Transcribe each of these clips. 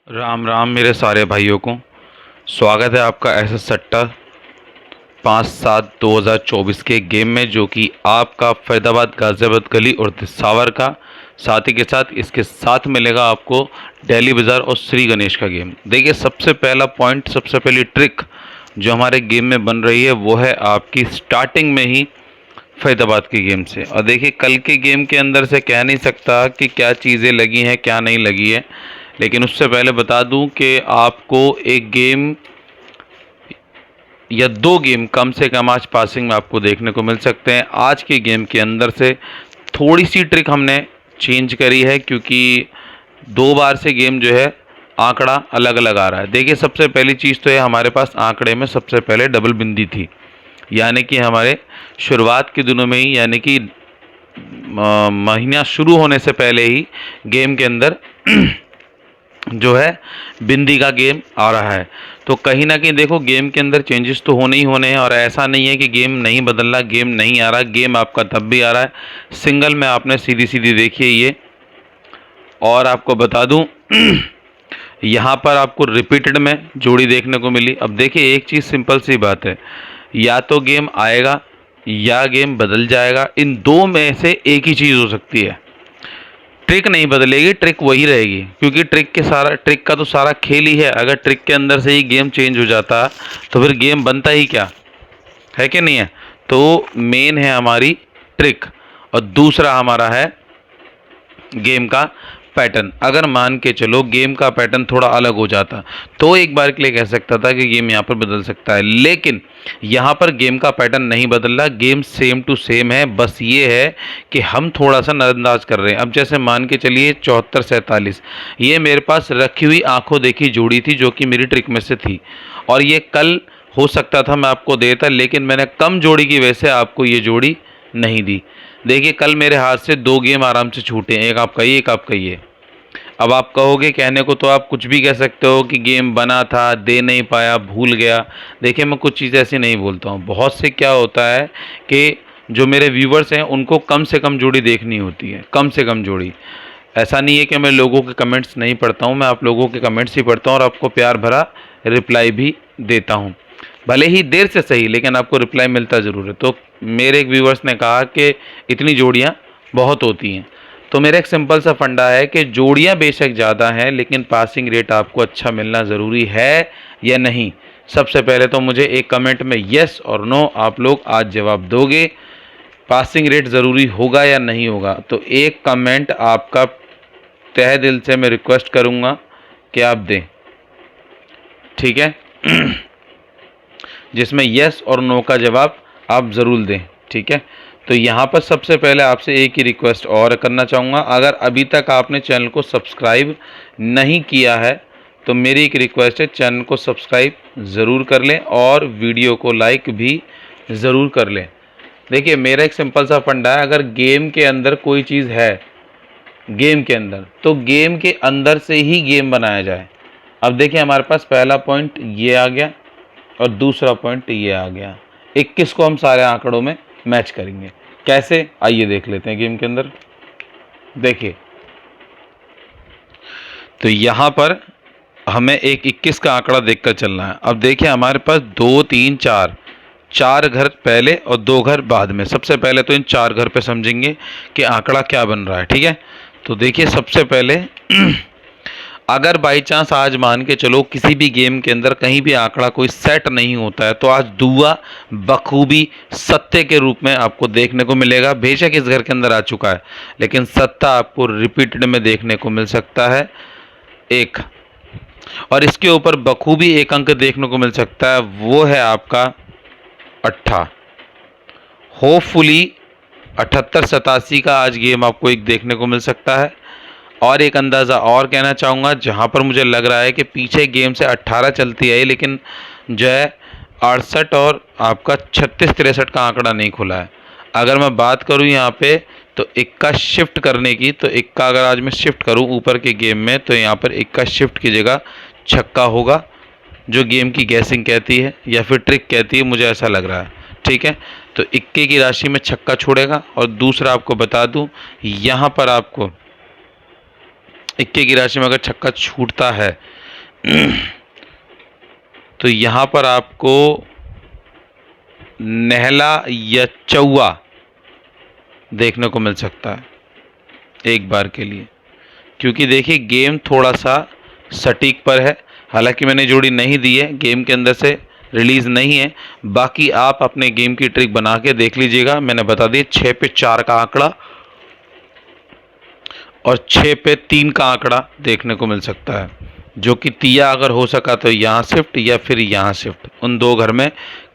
राम राम मेरे सारे भाइयों को। स्वागत है आपका ऐसा सट्टा 5/7/2024 के गेम में, जो कि आपका फैदाबाद गाज़ियाबाद गली और दिसावर का, साथ ही के साथ इसके साथ मिलेगा आपको दिल्ली बाज़ार और श्री गणेश का गेम। देखिए, सबसे पहला पॉइंट, सबसे पहली ट्रिक जो हमारे गेम में बन रही है वो है आपकी स्टार्टिंग में ही फैदाबाद के गेम से। और देखिए, कल के गेम के अंदर से कह नहीं सकता कि क्या चीज़ें लगी हैं क्या नहीं लगी है, लेकिन उससे पहले बता दूं कि आपको एक गेम या दो गेम कम से कम आज पासिंग में आपको देखने को मिल सकते हैं। आज के गेम के अंदर से थोड़ी सी ट्रिक हमने चेंज करी है, क्योंकि दो बार से गेम जो है आंकड़ा अलग अलग आ रहा है। देखिए, सबसे पहली चीज़ तो है, हमारे पास आंकड़े में सबसे पहले डबल बिंदी थी, यानी कि हमारे शुरुआत के दिनों में ही, यानी कि महीना शुरू होने से पहले ही गेम के अंदर जो है बिंदी का गेम आ रहा है। तो कहीं ना कहीं देखो, गेम के अंदर चेंजेस तो होने ही होने हैं, और ऐसा नहीं है कि गेम नहीं बदल रहा, गेम नहीं आ रहा, गेम आपका तब भी आ रहा है। सिंगल में आपने सीधी सीधी देखिए ये, और आपको बता दूं यहाँ पर आपको रिपीटेड में जोड़ी देखने को मिली। अब देखिए, एक चीज़ सिंपल सी बात है, या तो गेम आएगा या गेम बदल जाएगा, इन दो में से एक ही चीज़ हो सकती है। ट्रिक नहीं बदलेगी, ट्रिक वही रहेगी, क्योंकि ट्रिक का तो सारा खेल ही है। अगर ट्रिक के अंदर से ही गेम चेंज हो जाता तो फिर गेम बनता ही क्या है, कि नहीं है। तो मेन है हमारी ट्रिक, और दूसरा हमारा है गेम का पैटर्न। अगर मान के चलो गेम का पैटर्न थोड़ा अलग हो जाता तो एक बार के लिए कह सकता था कि गेम यहाँ पर बदल सकता है, लेकिन यहाँ पर गेम का पैटर्न नहीं बदल रहा, गेम सेम टू सेम है। बस ये है कि हम थोड़ा सा नज़रअंदाज कर रहे हैं। अब जैसे मान के चलिए 74-47, ये मेरे पास रखी हुई आंखों देखी जोड़ी थी, जो कि मेरी ट्रिक में से थी, और ये कल हो सकता था मैं आपको देता, लेकिन मैंने कम जोड़ी की वजह से आपको ये जोड़ी नहीं दी। देखिए, कल मेरे हाथ से दो गेम आराम से छूटे, एक आपका ये एक आपका ये। अब आप कहोगे, कहने को तो आप कुछ भी कह सकते हो कि गेम बना था, दे नहीं पाया, भूल गया। देखिए, मैं कुछ चीज़ ऐसी नहीं बोलता हूँ। बहुत से क्या होता है कि जो मेरे व्यूवर्स हैं उनको कम से कम जोड़ी देखनी होती है, कम से कम जोड़ी। ऐसा नहीं है कि मैं लोगों के कमेंट्स नहीं पढ़ता हूँ, मैं आप लोगों के कमेंट्स ही पढ़ता हूँ और आपको प्यार भरा रिप्लाई भी देता हूँ, भले ही देर से सही, लेकिन आपको रिप्लाई मिलता ज़रूर है। तो मेरे एक व्यूवर्स ने कहा कि इतनी जोड़ियाँ बहुत होती हैं, तो मेरा एक सिंपल सा फंडा है कि जोड़ियाँ बेशक ज़्यादा हैं, लेकिन पासिंग रेट आपको अच्छा मिलना ज़रूरी है या नहीं। सबसे पहले तो मुझे एक कमेंट में येस और नो आप लोग आज जवाब दोगे, पासिंग रेट ज़रूरी होगा या नहीं होगा। तो एक कमेंट आपका तहे दिल से मैं रिक्वेस्ट करूँगा कि आप दें, ठीक है जिसमें यस और नो का जवाब आप ज़रूर दें, ठीक है। तो यहाँ पर सबसे पहले आपसे एक ही रिक्वेस्ट और करना चाहूँगा, अगर अभी तक आपने चैनल को सब्सक्राइब नहीं किया है तो मेरी एक रिक्वेस्ट है, चैनल को सब्सक्राइब ज़रूर कर लें और वीडियो को लाइक भी ज़रूर कर लें। देखिए, मेरा एक सिंपल सा फंडा है, अगर गेम के अंदर कोई चीज़ है गेम के अंदर, तो गेम के अंदर से ही गेम बनाया जाए। अब देखिए, हमारे पास पहला पॉइंट ये आ गया और दूसरा पॉइंट ये आ गया। 21 को हम सारे आंकड़ों में मैच करेंगे। कैसे, आइए देख लेते हैं गेम के अंदर। देखिए, तो यहाँ पर हमें एक 21 का आंकड़ा देखकर चलना है। अब देखिए, हमारे पास 2 3 4 चार घर पहले और दो घर बाद में। सबसे पहले तो इन चार घर पे समझेंगे कि आंकड़ा क्या बन रहा है, ठीक है। तो देखिए, सबसे पहले अगर बाई चांस आज मान के चलो किसी भी गेम के अंदर कहीं भी आंकड़ा कोई सेट नहीं होता है, तो आज दुआ बखूबी सत्ते के रूप में आपको देखने को मिलेगा। बेशक इस घर के अंदर आ चुका है, लेकिन सत्ता आपको रिपीटेड में देखने को मिल सकता है एक, और इसके ऊपर बखूबी एक अंक देखने को मिल सकता है, वो है आपका 8। होपफुली 78-87 का आज गेम आपको एक देखने को मिल सकता है। और एक अंदाज़ा और कहना चाहूँगा, जहाँ पर मुझे लग रहा है कि पीछे गेम से 18 चलती है, लेकिन जो है 68 और आपका 36-63 का आंकड़ा नहीं खुला है। अगर मैं बात करूँ यहाँ पे तो इक्का शिफ्ट करने की, तो इक्का अगर आज मैं शिफ्ट करूँ ऊपर के गेम में, तो यहाँ पर इक्का शिफ्ट की जगह छक्का होगा, जो गेम की गैसिंग कहती है या फिर ट्रिक कहती है, मुझे ऐसा लग रहा है, ठीक है। तो इक्के की राशि में छक्का छोड़ेगा। और दूसरा आपको बता दूं, यहाँ पर आपको इक्के की राशि में अगर छक्का छूटता है तो यहाँ पर आपको नहला या चौवा देखने को मिल सकता है एक बार के लिए, क्योंकि देखिए गेम थोड़ा सा सटीक पर है। हालांकि मैंने जोड़ी नहीं दी है, गेम के अंदर से रिलीज़ नहीं है। बाकी आप अपने गेम की ट्रिक बना के देख लीजिएगा। मैंने बता दिया 6 पे 4 का आंकड़ा और 6 पे 3 का आंकड़ा देखने को मिल सकता है, जो कि तिया अगर हो सका तो यहाँ शिफ्ट या फिर यहाँ शिफ्ट, उन दो घर में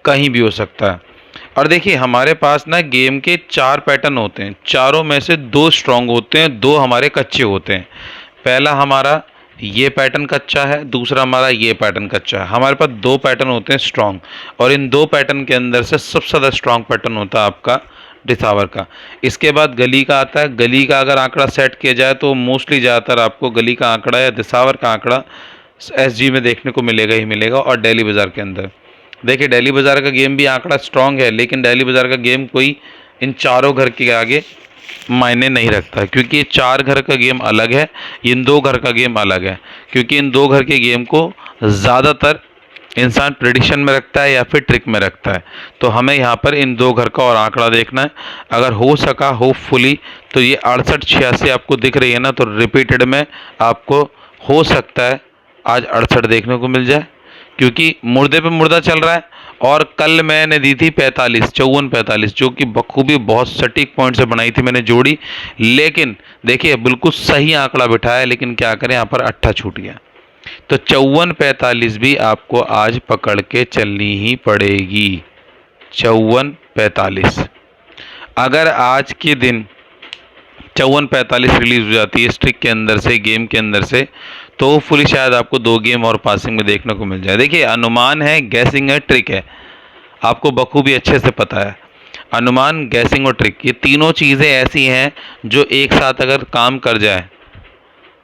कहीं भी हो सकता है। और देखिए हमारे पास ना गेम के 4 पैटर्न होते हैं, चारों में से 2 स्ट्रॉन्ग होते हैं, 2 हमारे कच्चे होते हैं। पहला हमारा ये पैटर्न कच्चा है, दूसरा हमारा ये पैटर्न कच्चा है। हमारे पास 2 पैटर्न होते हैं स्ट्रॉन्ग, और इन 2 पैटर्न के अंदर से सबसे ज़्यादा स्ट्रॉन्ग पैटर्न होता है आपका डिसावर का। इसके बाद गली का आता है। गली का अगर आंकड़ा सेट किया जाए तो मोस्टली ज़्यादातर आपको गली का आंकड़ा या दिसावर का आंकड़ा एसजी में देखने को मिलेगा ही मिलेगा। और डेली बाज़ार के अंदर देखिए, डेली बाज़ार का गेम भी आंकड़ा स्ट्रॉन्ग है, लेकिन डेली बाज़ार का गेम कोई इन चारों घर के आगे मायने नहीं रखता, क्योंकि ये 4 घर का गेम अलग है, इन 2 घर का गेम अलग है। क्योंकि इन 2 घर के गेम को ज़्यादातर इंसान प्रेडिक्शन में रखता है या फिर ट्रिक में रखता है। तो हमें यहाँ पर इन 2 घर का और आंकड़ा देखना है। अगर हो सका होपफुली तो ये 68-86 आपको दिख रही है ना, तो रिपीटेड में आपको हो सकता है आज 68 देखने को मिल जाए, क्योंकि मुर्दे पे मुर्दा चल रहा है। और कल मैंने दी थी 45 54-45, जो कि बखूबी बहुत सटीक पॉइंट से बनाई थी मैंने जोड़ी, लेकिन देखिए बिल्कुल सही आंकड़ा बिठाया, लेकिन क्या करें यहाँ पर अट्ठा छूट गया। तो 54-45 भी आपको आज पकड़ के चलनी ही पड़ेगी। 54-45 अगर आज के दिन 54-45 रिलीज हो जाती है स्ट्रिक के अंदर से, गेम के अंदर से, तो फुली शायद आपको 2 गेम और पासिंग में देखने को मिल जाए। देखिए अनुमान है, गैसिंग है, ट्रिक है, आपको बखूबी अच्छे से पता है। अनुमान, गैसिंग और ट्रिक, ये तीनों चीज़ें ऐसी हैं जो एक साथ अगर काम कर जाए,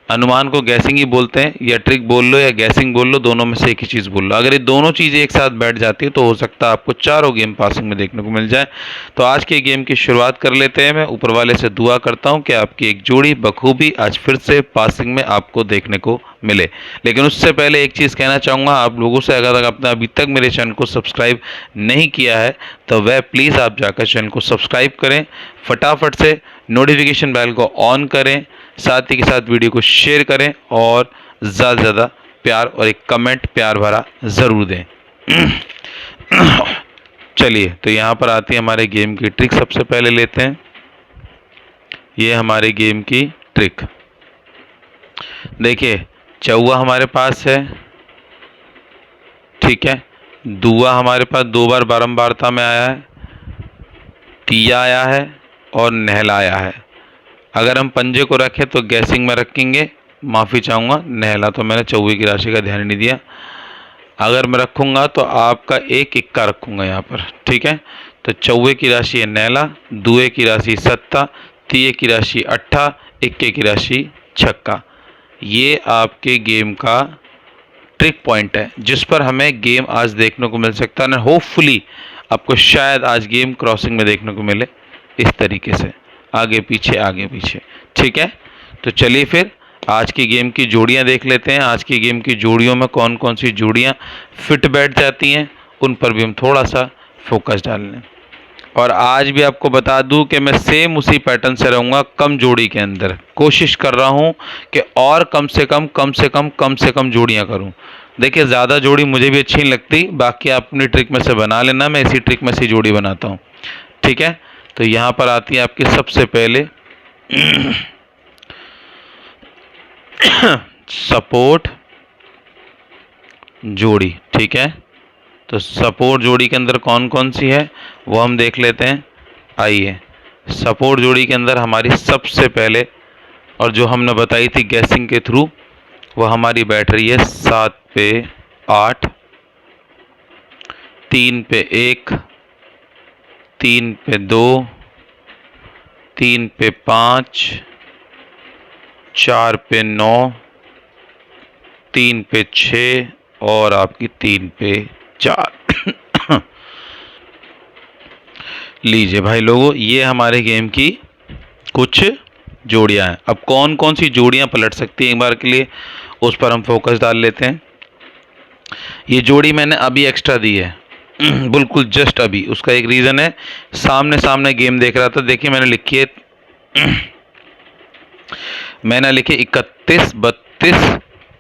अनुमान को गैसिंग ही बोलते हैं, या ट्रिक बोल लो या गैसिंग बोल लो, दोनों में से एक ही चीज़ बोल लो। अगर ये दोनों चीज़ें एक साथ बैठ जाती है तो हो सकता है आपको चारों गेम पासिंग में देखने को मिल जाए। तो आज के गेम की शुरुआत कर लेते हैं। मैं ऊपर वाले से दुआ करता हूं कि आपकी एक जोड़ी बखूबी आज फिर से पासिंग में आपको देखने को मिले। लेकिन उससे पहले एक चीज़ कहना चाहूँगा आप लोगों से, अगर आपने अभी तक मेरे चैनल को सब्सक्राइब नहीं किया है तो वह प्लीज़ आप जाकर चैनल को सब्सक्राइब करें, फटाफट से नोटिफिकेशन बेल को ऑन करें, साथ ही के साथ वीडियो को शेयर करें और ज़्यादा से ज़्यादा प्यार और एक कमेंट प्यार भरा ज़रूर दें। चलिए, तो यहाँ पर आती है हमारे गेम की ट्रिक। सबसे पहले लेते हैं ये हमारे गेम की ट्रिक। देखिए चौवा हमारे पास है, ठीक है, दुआ हमारे पास 2 बार बारंबारता में आया है, तिया आया है और नहला आया है। अगर हम पंजे को रखें तो गैसिंग में रखेंगे, माफ़ी चाहूँगा, नहला तो मैंने चौवे की राशि का ध्यान नहीं दिया। अगर मैं रखूँगा तो आपका एक इक्का रखूँगा यहाँ पर, ठीक है। तो चौवे की राशि है नहला, दुए की राशि सत्ता, तिये की राशि अट्ठा, इक्के की राशि छक्का। ये आपके गेम का ट्रिक पॉइंट है जिस पर हमें गेम आज देखने को मिल सकता है ना। होपफुली आपको शायद आज गेम क्रॉसिंग में देखने को मिले इस तरीके से, आगे पीछे, ठीक है। तो चलिए फिर आज की गेम की जोड़ियां देख लेते हैं। आज की गेम की जोड़ियों में कौन कौन सी जोड़ियां फिट बैठ जाती हैं, उन पर भी हम थोड़ा सा फोकस डाल लें। और आज भी आपको बता दूं कि मैं सेम उसी पैटर्न से रहूँगा, कम जोड़ी के अंदर कोशिश कर रहा हूं कि और कम से कम जोड़ियां करूं। देखिए ज़्यादा जोड़ी मुझे भी अच्छी नहीं लगती, बाकी आप अपनी ट्रिक में से बना लेना, मैं इसी ट्रिक में से जोड़ी बनाता हूं, ठीक है। तो यहाँ पर आती है आपकी सबसे पहले सपोर्ट जोड़ी, ठीक है। तो सपोर्ट जोड़ी के अंदर कौन कौन सी है वो हम देख लेते हैं। आइए, सपोर्ट जोड़ी के अंदर हमारी सबसे पहले, और जो हमने बताई थी गैसिंग के थ्रू, वो हमारी बैठ रही है 7 पे 8, 3 पे 1, 3 पे 2, 3 पे 5, 4 पे 9, 3 पे 6 और आपकी 3 पे 4। लीजिए भाई लोगों, ये हमारे गेम की कुछ जोड़ियां हैं। अब कौन कौन सी जोड़ियां पलट सकती हैं एक बार के लिए, उस पर हम फोकस डाल लेते हैं। ये जोड़ी मैंने अभी एक्स्ट्रा दी है बिल्कुल जस्ट अभी। उसका एक रीज़न है, सामने सामने गेम देख रहा था। देखिए मैंने लिखी है मैंने लिखे 31, 32,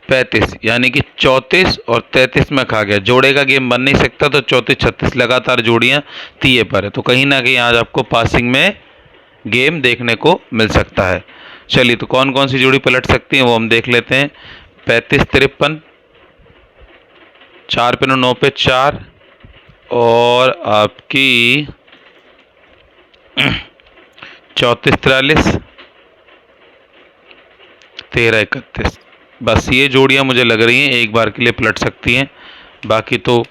35, यानी कि 34 और 33 में खा गया। जोड़े का गेम बन नहीं सकता, तो 34, 36 लगातार जोड़ियां तीये पर है। तो कहीं ना कहीं आज आपको पासिंग में गेम देखने को मिल सकता है। चलिए, तो कौन कौन सी जोड़ी पलट सकती हैं वो हम देख लेते हैं। 35, 53, 4 पे 9 पे 4, और आपकी 34, 43, 13, 31। बस ये जोड़ियां मुझे लग रही हैं एक बार के लिए पलट सकती हैं। बाकी तो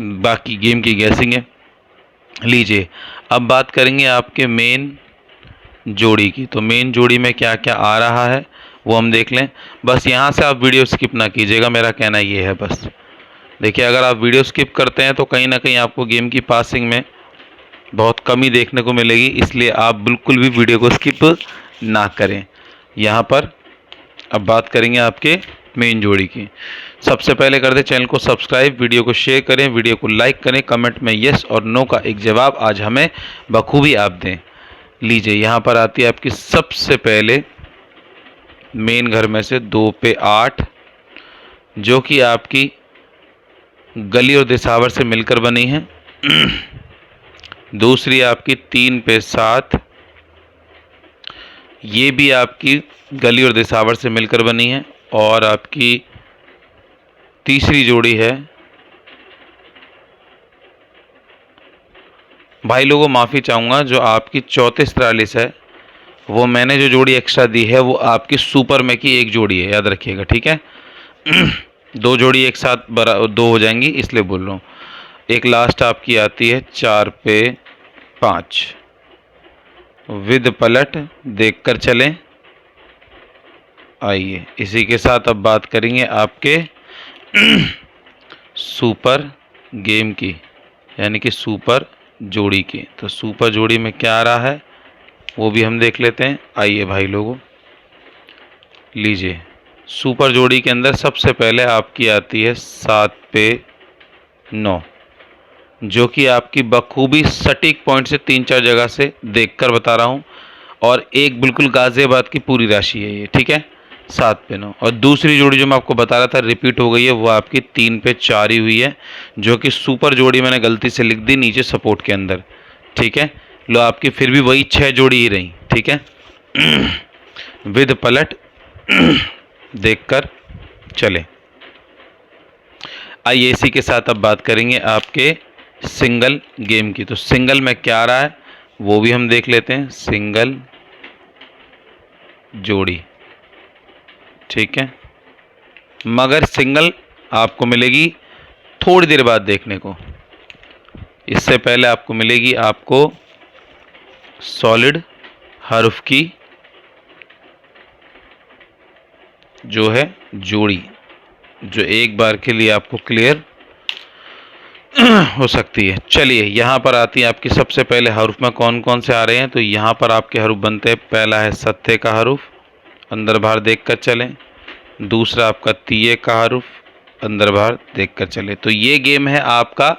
बाकी गेम की गैसिंग है। लीजिए, अब बात करेंगे आपके मेन जोड़ी की। तो मेन जोड़ी में क्या क्या आ रहा है वो हम देख लें। बस यहाँ से आप वीडियो स्किप ना कीजिएगा, मेरा कहना ये है बस। देखिए, अगर आप वीडियो स्किप करते हैं तो कहीं ना कहीं आपको गेम की पासिंग में बहुत कमी देखने को मिलेगी, इसलिए आप बिल्कुल भी वीडियो को स्किप ना करें। यहाँ पर अब बात करेंगे आपके मेन जोड़ी की। सबसे पहले कर दें चैनल को सब्सक्राइब, वीडियो को शेयर करें, वीडियो को लाइक करें, कमेंट में यस और नो का एक जवाब आज हमें बखूबी आप दें। लीजिए, यहाँ पर आती है आपकी सबसे पहले मेन घर में से 2 पे 8, जो कि आपकी गली और दिसावर से मिलकर बनी है। दूसरी आपकी 3 पे 7, ये भी आपकी गली और दिसावर से मिलकर बनी है। और आपकी तीसरी जोड़ी है, भाई लोगों माफ़ी चाहूँगा, जो आपकी 34, 43 है, वो मैंने जो जोड़ी एक्स्ट्रा दी है वो आपकी सुपर में की एक जोड़ी है, याद रखिएगा, ठीक है। 2 जोड़ी एक साथ 2 हो जाएंगी, इसलिए बोल रहा हूँ। एक लास्ट आपकी आती है 4 पे 5, विद पलट देखकर चलें। आइए, इसी के साथ अब बात करेंगे आपके सुपर गेम की, यानी कि सुपर जोड़ी की। तो सुपर जोड़ी में क्या आ रहा है वो भी हम देख लेते हैं। आइए भाई लोगों, लीजिए, सुपर जोड़ी के अंदर सबसे पहले आपकी आती है 7 पे 9, जो कि आपकी बखूबी सटीक पॉइंट से 3-4 जगह से देखकर बता रहा हूँ, और एक बिल्कुल गाजियाबाद की पूरी राशि है ये, ठीक है, 7 पे 9। और दूसरी जोड़ी जो मैं आपको बता रहा था रिपीट हो गई है, वो आपकी 3 पे 4 ही हुई है, जो कि सुपर जोड़ी मैंने गलती से लिख दी नीचे सपोर्ट के अंदर, ठीक है। लो, आपकी फिर भी वही 6 जोड़ी ही रही, ठीक है। विद पलट देखकर चले। आइए, इसी के साथ अब बात करेंगे आपके सिंगल गेम की। तो सिंगल में क्या आ रहा है वो भी हम देख लेते हैं। सिंगल जोड़ी, ठीक है, मगर सिंगल आपको मिलेगी थोड़ी देर बाद देखने को। इससे पहले आपको मिलेगी आपको सॉलिड हर्फ की जो है जोड़ी, जो एक बार के लिए आपको क्लियर हो सकती है। चलिए, यहाँ पर आती है आपकी सबसे पहले हरूफ में कौन कौन से आ रहे हैं। तो यहाँ पर आपके हरूफ बनते हैं, पहला है सत्ते का हरूफ, अंदर बाहर देख कर चलें। दूसरा आपका तीये का हरूफ, अंदर बाहर देख कर चले। तो ये गेम है आपका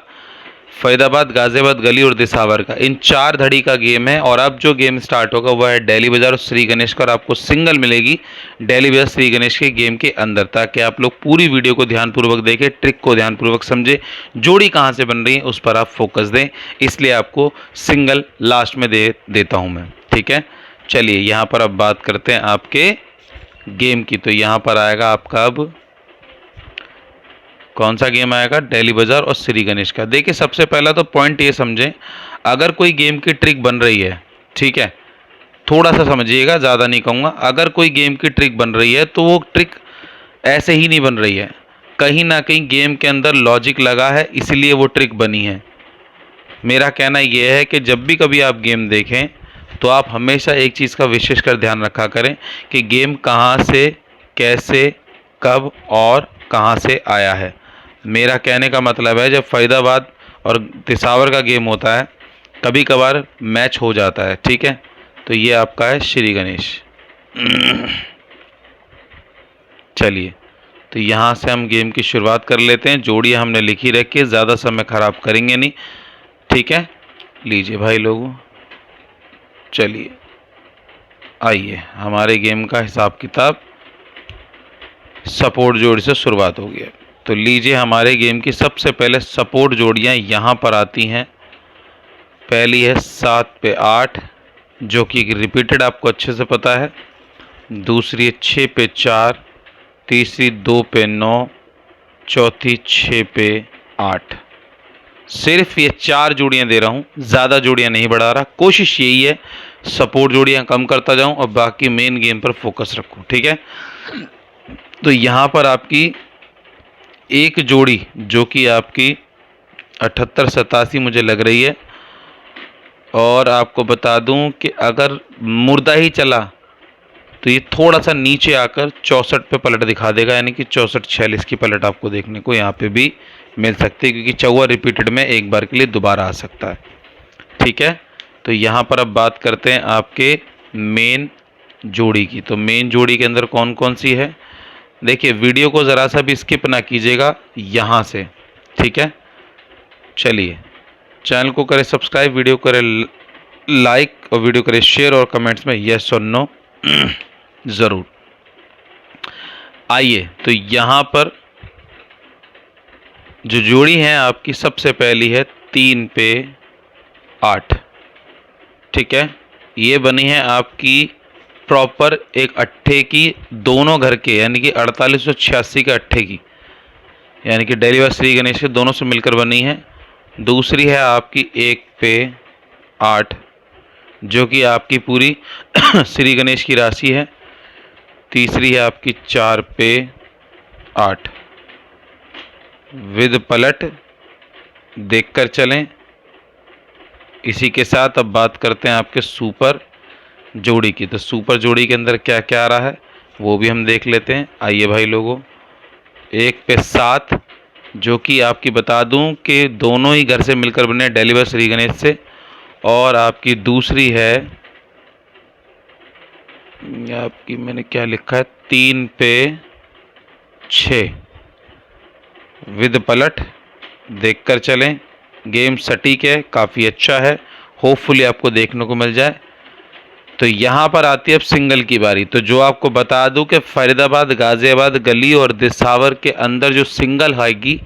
फैदाबाद, गाजियाबाद, गली और दिसावर का, इन 4 धड़ी का गेम है। और अब जो गेम स्टार्ट होगा वह है डेली बाजार और श्री गणेश का, और आपको सिंगल मिलेगी डेली बाजार श्री गणेश के गेम के अंदर, ताकि आप लोग पूरी वीडियो को ध्यानपूर्वक देखें, ट्रिक को ध्यानपूर्वक समझें, जोड़ी कहाँ से बन रही है उस पर आप फोकस दें। इसलिए आपको सिंगल लास्ट में देता हूँ मैं, ठीक है। चलिए, यहाँ पर अब बात करते हैं आपके गेम की। तो यहाँ पर आएगा आपका, अब कौन सा गेम आएगा, डेली बाजार और श्री गणेश का। देखिए, सबसे पहला तो पॉइंट ये समझें, अगर कोई गेम की ट्रिक बन रही है, ठीक है, थोड़ा सा समझिएगा, ज़्यादा नहीं कहूँगा। अगर कोई गेम की ट्रिक बन रही है तो वो ट्रिक ऐसे ही नहीं बन रही है, कहीं ना कहीं गेम के अंदर लॉजिक लगा है, इसलिए वो ट्रिक बनी है। मेरा कहना यह है कि जब भी कभी आप गेम देखें तो आप हमेशा एक चीज़ का विशेषकर ध्यान रखा करें कि गेम कहाँ से, कैसे, कब और कहाँ से आया है। मेरा कहने का मतलब है, जब फैदाबाद और दिसावर का गेम होता है कभी कभार मैच हो जाता है, ठीक है, तो ये आपका है श्री गणेश। चलिए, तो यहाँ से हम गेम की शुरुआत कर लेते हैं। जोड़ियाँ हमने लिखी रखी है, ज़्यादा समय ख़राब करेंगे नहीं, ठीक है। लीजिए भाई लोगों, चलिए आइए, हमारे गेम का हिसाब किताब सपोर्ट जोड़ी से शुरुआत हो गया। तो लीजिए, हमारे गेम की सबसे पहले सपोर्ट जोड़ियाँ यहाँ पर आती हैं। पहली है 7 पे 8, जो कि रिपीटेड आपको अच्छे से पता है। दूसरी है 6 पे 4, तीसरी 2 पे 9, चौथी 6 पे 8। सिर्फ ये 4 जोड़ियाँ दे रहा हूँ, ज़्यादा जोड़ियाँ नहीं बढ़ा रहा। कोशिश यही है सपोर्ट जोड़ियाँ कम करता जाऊँ और बाकी मेन गेम पर फोकस रखूँ, ठीक है। तो यहाँ पर आपकी एक जोड़ी जो कि आपकी 78-87 मुझे लग रही है, और आपको बता दूं कि अगर मुर्दा ही चला तो ये थोड़ा सा नीचे आकर 64 पे पलट दिखा देगा, यानी कि 64-46 की पलट आपको देखने को यहाँ पे भी मिल सकती है, क्योंकि चौवा रिपीटेड में एक बार के लिए दोबारा आ सकता है, ठीक है। तो यहाँ पर अब बात करते हैं आपके मेन जोड़ी की। तो मेन जोड़ी के अंदर कौन कौन सी है, देखिए वीडियो को ज़रा सा भी स्किप ना कीजिएगा यहाँ से, ठीक है। चलिए, चैनल को करें सब्सक्राइब, वीडियो करें लाइक और वीडियो करें शेयर, और कमेंट्स में यस और नो ज़रूर। आइए, तो यहाँ पर जो जोड़ी है आपकी सबसे पहली है 3 पे 8, ठीक है। ये बनी है आपकी प्रॉपर एक अट्ठे की, दोनों घर के, यानी कि 4886 के अट्ठे की, यानी कि डेली व श्री गणेश के दोनों से मिलकर बनी है। दूसरी है आपकी 1 पे 8, जो कि आपकी पूरी श्री गणेश की राशि है। तीसरी है आपकी 4 पे 8 विद पलट, देखकर चलें। इसी के साथ अब बात करते हैं आपके सुपर जोड़ी की। तो सुपर जोड़ी के अंदर क्या क्या आ रहा है वो भी हम देख लेते हैं। आइए भाई लोगों, 1 पे 7, जो कि आपकी बता दूं कि दोनों ही घर से मिलकर बने, डेली व श्री गणेश से। और आपकी दूसरी है आपकी, मैंने क्या लिखा है, 3 पे 6 विद पलट, देखकर चलें। गेम सटीक है, काफ़ी अच्छा है, होपफुली आपको देखने को मिल जाए। तो यहाँ पर आती है अब सिंगल की बारी। तो जो आपको बता दूं कि फरीदाबाद, गाज़ियाबाद गली और दिसावर के अंदर जो सिंगल आएगी,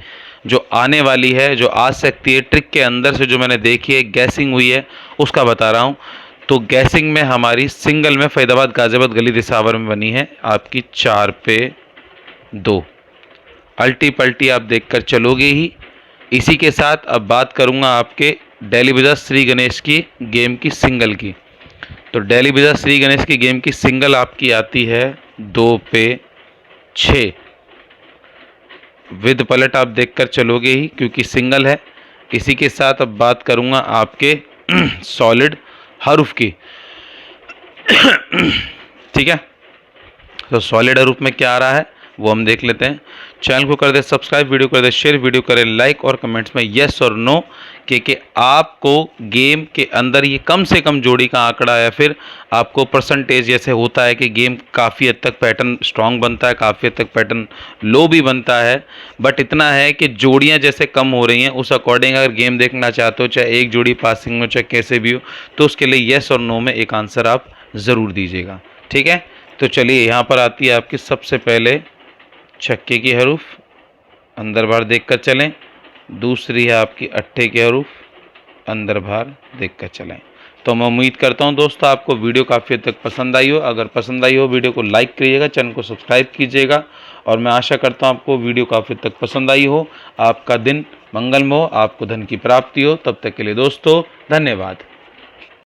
जो आने वाली है, जो आ सकती है, ट्रिक के अंदर से जो मैंने देखी है, गैसिंग हुई है, उसका बता रहा हूँ। तो गैसिंग में हमारी सिंगल में फरीदाबाद, गाज़ियाबाद गली, दिसावर में बनी है आपकी 4 पे 2। अल्टी पल्टी आप देखकर चलोगे ही। इसी के साथ अब बात करूंगा आपके डेली बाजार श्री गणेश की गेम की सिंगल की। तो डेली बाजार श्री गणेश की गेम की सिंगल आपकी आती है 2 पे 6 विद पलट, आप देखकर चलोगे ही क्योंकि सिंगल है। इसी के साथ अब बात करूंगा आपके सॉलिड हरूफ की, ठीक है। तो सॉलिड हरूफ में क्या आ रहा है वो हम देख लेते हैं। चैनल को कर दे सब्सक्राइब, वीडियो कर दे शेयर, वीडियो करें लाइक, और कमेंट्स में यस और नो कि आपको गेम के अंदर ये कम से कम जोड़ी का आंकड़ा, या फिर आपको परसेंटेज जैसे होता है कि गेम काफ़ी हद तक पैटर्न स्ट्रांग बनता है, काफ़ी हद तक पैटर्न लो भी बनता है। बट इतना है कि जोड़ियाँ जैसे कम हो रही हैं, उस अकॉर्डिंग अगर गेम देखना चाहते हो, चाहे एक जोड़ी पासिंग में, चाहे कैसे भी हो, तो उसके लिए यस और नो में एक आंसर आप ज़रूर दीजिएगा, ठीक है। तो चलिए, यहाँ पर आती है आपकी सबसे पहले छक्के की हरूफ, अंदर बाहर देखकर चलें। दूसरी है आपकी अट्ठे की हरूफ, अंदर बाहर देखकर चलें। तो मैं उम्मीद करता हूं दोस्तों आपको वीडियो काफ़ी हद तक पसंद आई हो। अगर पसंद आई हो वीडियो को लाइक करिएगा, चैनल को सब्सक्राइब कीजिएगा, और मैं आशा करता हूं आपको वीडियो काफ़ी हद तक पसंद आई हो। आपका दिन मंगलमय हो, आपको धन की प्राप्ति हो। तब तक के लिए दोस्तों धन्यवाद।